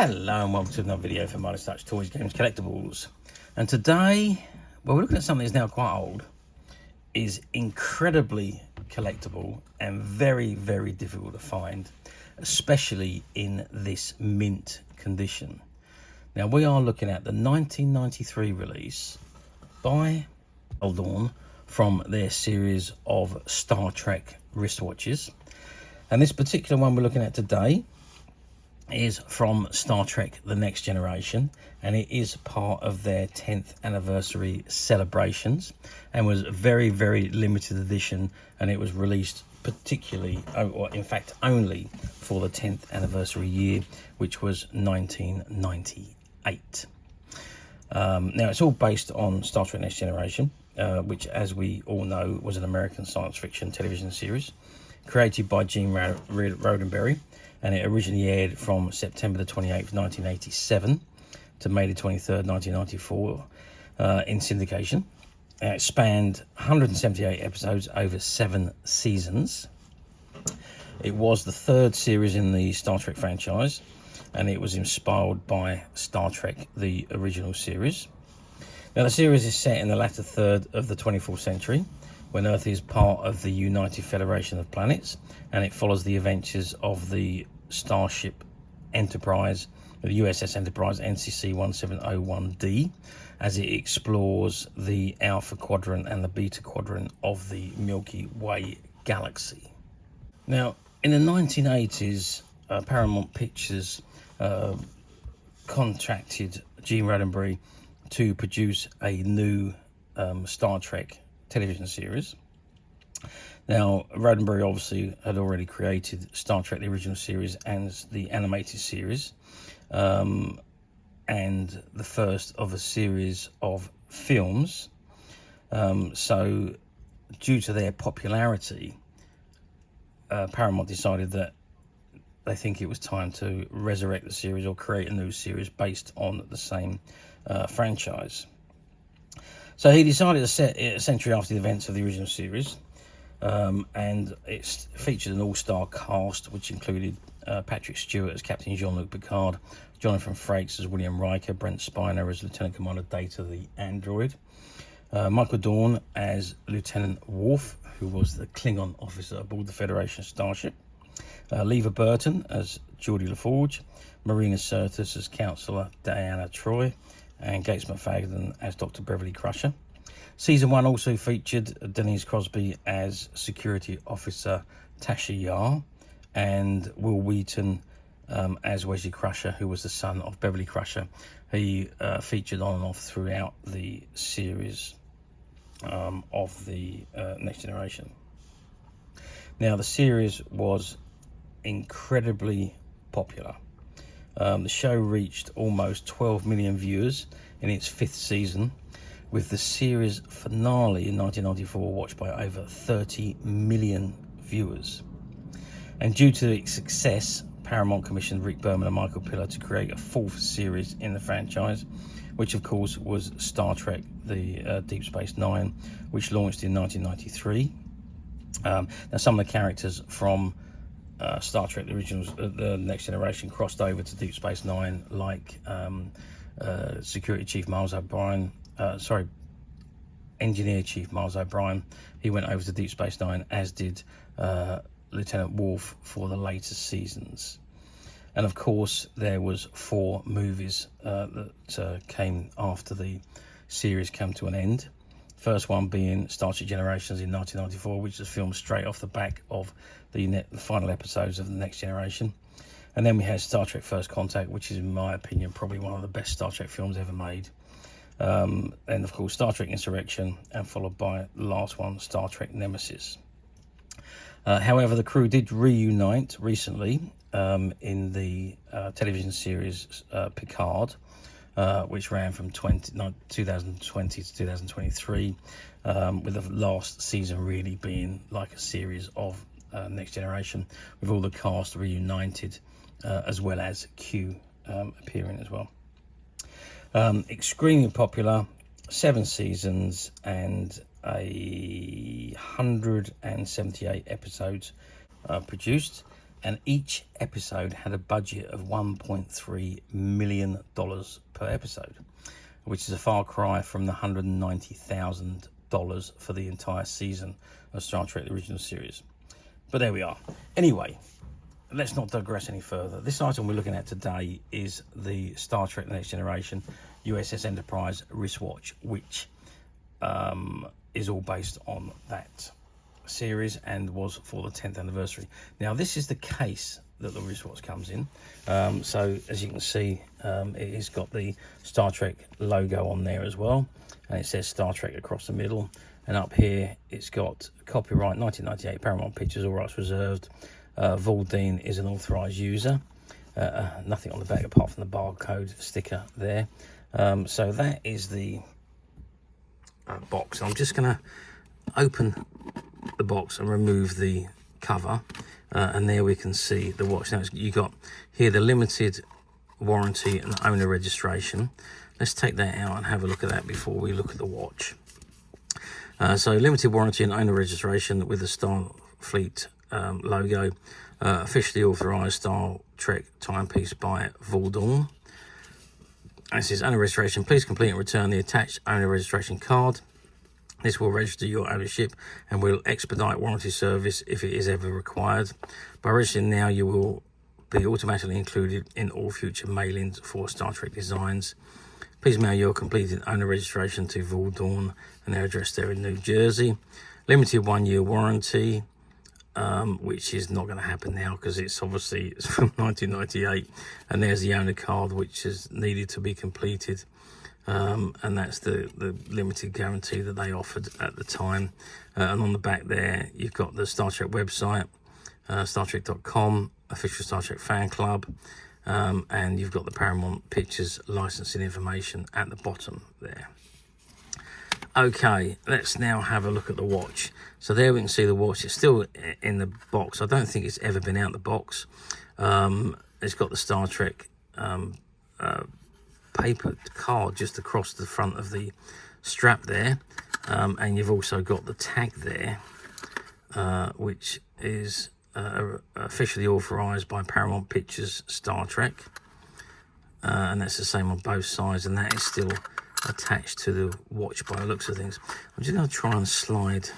Hello and welcome to another video for Midas Touch Toys, Games, Collectibles. And today, well, we're looking at something that's now quite old, is incredibly collectible and very, very difficult to find, especially in this mint condition. Now, we are looking at the 1993 release by Valdawn from their series of Star Trek wristwatches. And this particular one we're looking at today is from Star Trek The Next Generation, and it is part of their 10th anniversary celebrations and was a very, very limited edition, and it was released particularly, or in fact only for the 10th anniversary year, which was 1998. Now it's all based on Star Trek Next Generation, which, as we all know, was an American science fiction television series created by Gene Roddenberry, and it originally aired from September the 28th, 1987 to May the 23rd, 1994 in syndication. It spanned 178 episodes over 7 seasons. It was the third series in the Star Trek franchise, and it was inspired by Star Trek, the original series. Now, the series is set in the latter third of the 24th century, when Earth is part of the United Federation of Planets, and it follows the adventures of the starship Enterprise, the USS Enterprise NCC-1701D, as it explores the Alpha Quadrant and the Beta Quadrant of the Milky Way galaxy. Now, in the 1980s, Paramount Pictures contracted Gene Roddenberry to produce a new Star Trek television series. Now, Roddenberry obviously had already created Star Trek, the original series, and the animated series, and the first of a series of films. So, due to their popularity, Paramount decided that they think it was time to resurrect the series or create a new series based on the same franchise. So he decided to set it a century after the events of the original series, and it featured an all-star cast, which included Patrick Stewart as Captain Jean-Luc Picard, Jonathan Frakes as William Riker, Brent Spiner as Lieutenant Commander Data the android, Michael Dorn as Lieutenant Worf, who was the Klingon officer aboard the Federation starship, Leva Burton as Geordie LaForge, Marina Sirtis as Counselor Diana Troy, and Gates McFadden as Dr. Beverly Crusher. Season 1 also featured Denise Crosby as Security Officer Tasha Yar, and Will Wheaton as Wesley Crusher, who was the son of Beverly Crusher. He featured on and off throughout the series of the Next Generation. Now, the series was incredibly popular. The show reached almost 12 million viewers in its 5th season, with the series finale in 1994 watched by over 30 million viewers. And due to its success, Paramount commissioned Rick Berman and Michael Piller to create a 4th series in the franchise, which of course was Star Trek, the Deep Space Nine, which launched in 1993. Now, some of the characters from Star Trek, the originals, the Next Generation, crossed over to Deep Space Nine, like Security Chief Miles O'Brien, Engineer Chief Miles O'Brien. He went over to Deep Space Nine, as did Lieutenant Worf for the later seasons. And of course, there was 4 movies that came after the series came to an end. First one being Star Trek Generations in 1994, which was filmed straight off the back of the final episodes of The Next Generation. And then we had Star Trek First Contact, which is, in my opinion, probably one of the best Star Trek films ever made. And of course, Star Trek Insurrection, and followed by the last one, Star Trek Nemesis. However, the crew did reunite recently in the television series Picard, which ran from 2020 to 2023, with the last season really being like a series of Next Generation, with all the cast reunited, as well as Q appearing as well. Extremely popular, 7 seasons and 178 episodes produced. and each episode had a budget of $1.3 million per episode, which is a far cry from the $190,000 for the entire season of Star Trek the original series. But there we are. Anyway, let's not digress any further. This item we're looking at today is the Star Trek The Next Generation USS Enterprise wristwatch, which is all based on that series and was for the 10th anniversary. Now, this is the case that the wristwatch comes in. So as you can see, it has got the Star Trek logo on there as well, and it says Star Trek across the middle. And up here it's got copyright 1998, Paramount Pictures, all rights reserved. Valdawn is an authorized user. Nothing on the back apart from the barcode sticker there. So that is the box. I'm just going to open the box and remove the cover, and there we can see the watch. Now you got here the limited warranty and owner registration. Let's take that out and have a look at that before we look at the watch. So limited warranty and owner registration with the Starfleet logo, officially authorized Star Trek timepiece by Valdawn. And it says owner registration, please complete and return the attached owner registration card. This will register your ownership and will expedite warranty service if it is ever required. By registering now, you will be automatically included in all future mailings for Star Trek designs. Please mail your completed owner registration to Valdawn and their address there in New Jersey. Limited 1-year warranty, which is not going to happen now because it's from 1998. And there's the owner card, which is needed to be completed. And that's the limited guarantee that they offered at the time. And on the back there, you've got the Star Trek website, StarTrek.com, official Star Trek fan club, and you've got the Paramount Pictures licensing information at the bottom there. Okay, let's now have a look at the watch. So there we can see the watch. It's still in the box. I don't think it's ever been out the box. It's got the Star Trek paper card just across the front of the strap there, and you've also got the tag there, which is officially authorized by Paramount Pictures Star Trek, and that's the same on both sides, and that is still attached to the watch by the looks of things. I'm just going to try and slide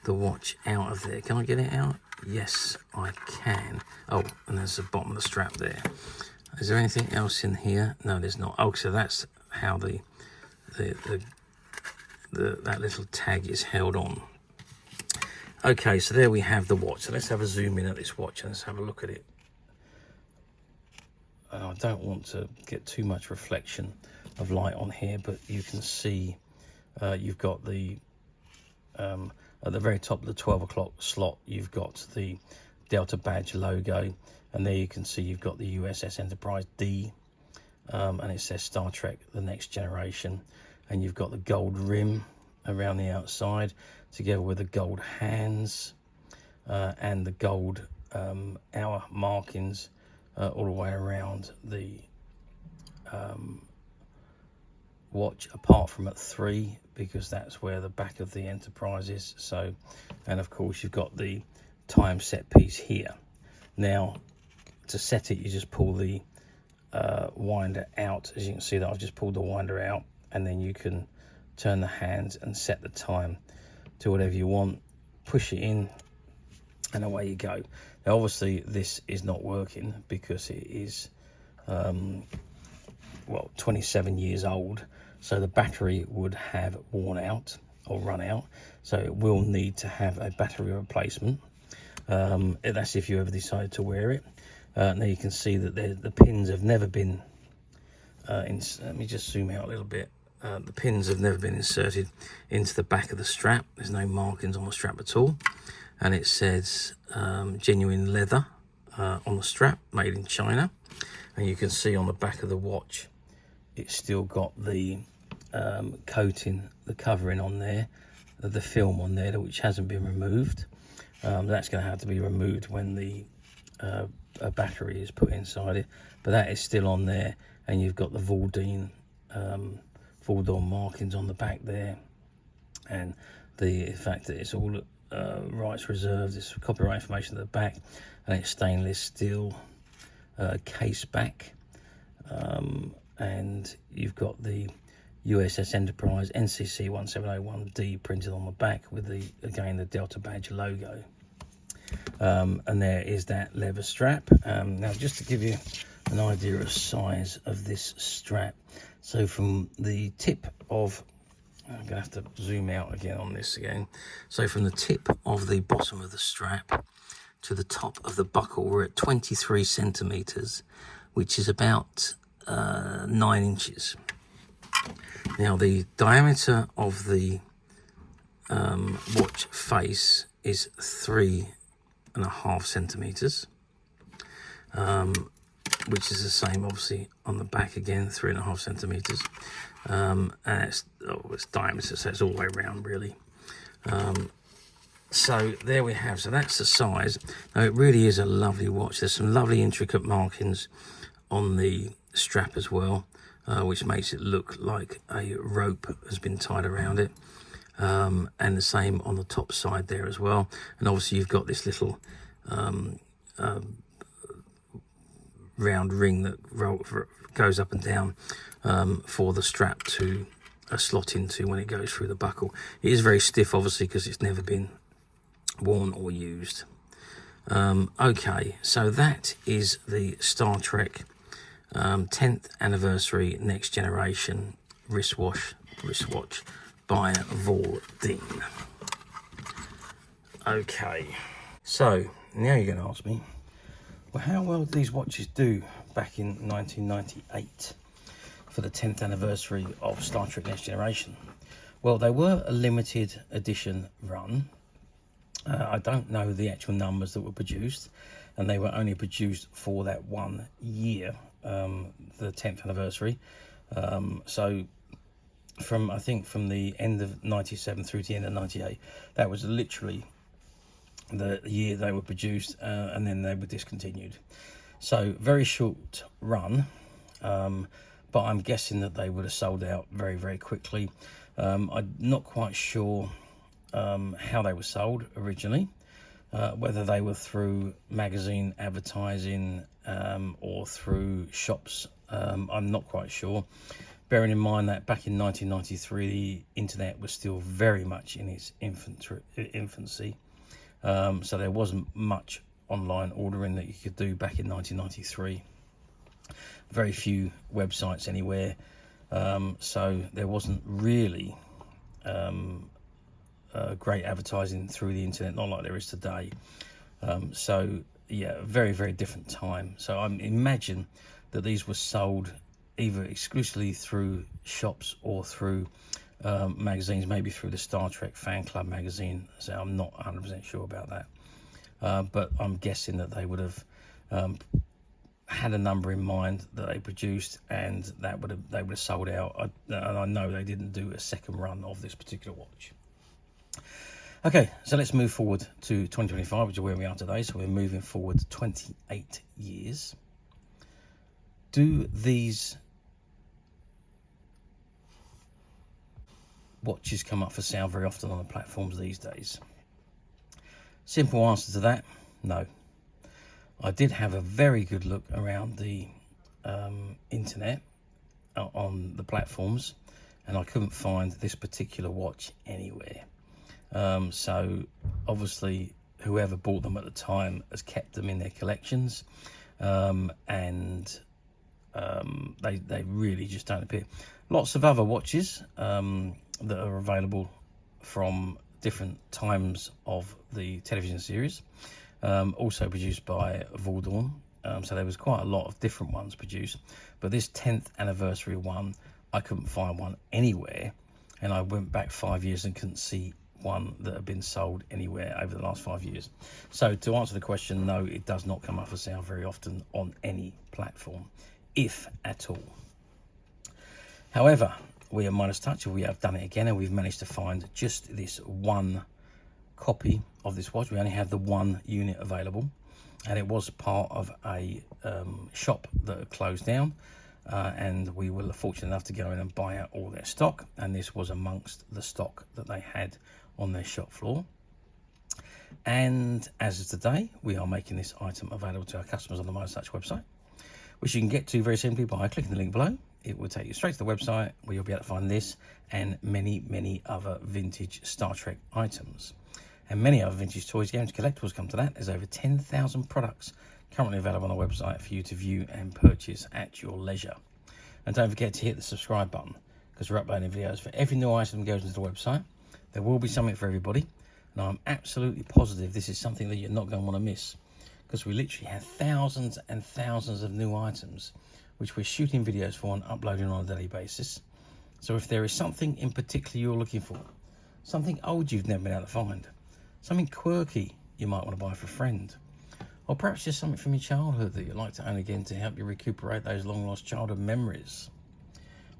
the watch out of there. Can I get it out? Yes, I can. Oh, and there's the bottom of the strap there. Is there anything else in here? No, there's not. Oh, so that's how that little tag is held on. Okay, so there we have the watch. So let's have a zoom in at this watch and let's have a look at it. I don't want to get too much reflection of light on here, but you can see you've got the at the very top of the 12 o'clock slot, you've got the Delta badge logo, and there you can see you've got the USS Enterprise D, and it says Star Trek The Next Generation, and you've got the gold rim around the outside together with the gold hands and the gold hour markings all the way around the watch, apart from at 3, because that's where the back of the Enterprise is. So, and of course you've got the time set piece here. Now to set it, you just pull the winder out. As you can see that I've just pulled the winder out, and then you can turn the hands and set the time to whatever you want, push it in, and away you go. Now obviously this is not working because it is 27 years old, so the battery would have worn out or run out, so it will need to have a battery replacement. That's if you ever decide to wear it. Now you can see that the pins have never been let me just zoom out a little bit. The pins have never been inserted into the back of the strap. There's no markings on the strap at all, and it says genuine leather on the strap, made in China. And you can see on the back of the watch it's still got the coating, the covering on there, the film on there, which hasn't been removed. That's going to have to be removed when the a battery is put inside it, but that is still on there. And you've got the Valdawn markings on the back there, and the fact that it's all rights reserved. It's copyright information at the back, and it's stainless steel case back. And you've got the USS Enterprise NCC-1701D printed on the back with the, again, the Delta badge logo. And there is that leather strap. Now, just to give you an idea of size of this strap, so from the tip of, I'm gonna have to zoom out again on this again. So from the tip of the bottom of the strap to the top of the buckle, we're at 23 centimeters, which is about 9 inches. Now, the diameter of the watch face is 3.5 centimeters, which is the same obviously on the back again, 3.5 centimeters, and it's diameter, so it's all the way around really. So there we have, so that's the size. Now, it really is a lovely watch. There's some lovely intricate markings on the strap as well, which makes it look like a rope has been tied around it, and the same on the top side there as well. And obviously you've got this little round ring that goes up and down for the strap to slot into when it goes through the buckle. It is very stiff, obviously, because it's never been worn or used. Okay, so that is the Star Trek 10th anniversary next generation wristwatch by Valdawn. Okay, so now you're going to ask me, well, how well did these watches do back in 1998 for the 10th anniversary of Star Trek Next Generation? Well, they were a limited edition run. I don't know the actual numbers that were produced, and they were only produced for that 1 year, the 10th anniversary. So from, I think, from the end of 97 through to the end of 98, that was literally the year they were produced, and then they were discontinued. So very short run, but I'm guessing that they would have sold out very, very quickly. I'm not quite sure how they were sold originally, whether they were through magazine advertising or through shops. I'm not quite sure, bearing in mind that back in 1993 the internet was still very much in its infancy, so there wasn't much online ordering that you could do back in 1993. Very few websites anywhere, so there wasn't really great advertising through the internet, not like there is today. So yeah, very, very different time. So I imagine that these were sold either exclusively through shops or through magazines, maybe through the Star Trek fan club magazine. So I'm not 100% sure about that, but I'm guessing that they would have had a number in mind that they produced, and that they would have sold out. And I know they didn't do a second run of this particular watch. Okay, so let's move forward to 2025, which is where we are today. So we're moving forward 28 years. Do these watches come up for sale very often on the platforms these days? Simple answer to that, no. I did have a very good look around the internet on the platforms, and I couldn't find this particular watch anywhere. So obviously whoever bought them at the time has kept them in their collections, and they really just don't appear. Lots of other watches that are available from different times of the television series, also produced by Valdawn. So there was quite a lot of different ones produced, but this 10th anniversary one, I couldn't find one anywhere, and I went back 5 years and couldn't see one that had been sold anywhere over the last 5 years. So to answer the question, no, it does not come up for sale very often on any platform, if at all. However, we at Midas Touch, we have done it again, and we've managed to find just this one copy of this watch. We only have the one unit available, and it was part of a shop that had closed down, and we were fortunate enough to go in and buy out all their stock, and this was amongst the stock that they had on their shop floor. And as of today, we are making this item available to our customers on the MySuch website, which you can get to very simply by clicking the link below. It will take you straight to the website where you'll be able to find this and many other vintage Star Trek items. And many other vintage toys, games, collectibles come to that. There's over 10,000 products currently available on the website for you to view and purchase at your leisure. And don't forget to hit the subscribe button, because we're uploading videos for every new item that goes into the website. There will be something for everybody. And I'm absolutely positive this is something that you're not going to want to miss, because we literally have thousands and thousands of new items which we're shooting videos for and uploading on a daily basis. So if there is something in particular you're looking for, something old you've never been able to find, something quirky you might want to buy for a friend, or perhaps just something from your childhood that you'd like to own again to help you recuperate those long lost childhood memories,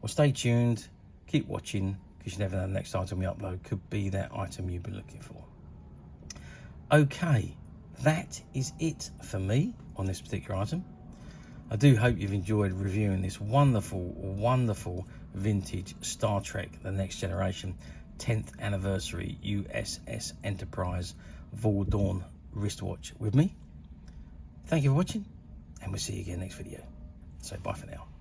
well, stay tuned, keep watching, because you never know the next item we upload could be that item you've been looking for. Okay, that is it for me on this particular item. I do hope you've enjoyed reviewing this wonderful vintage Star Trek The Next Generation 10th anniversary USS Enterprise Valdawn wristwatch with me. Thank you for watching, and we'll see you again next video. So bye for now.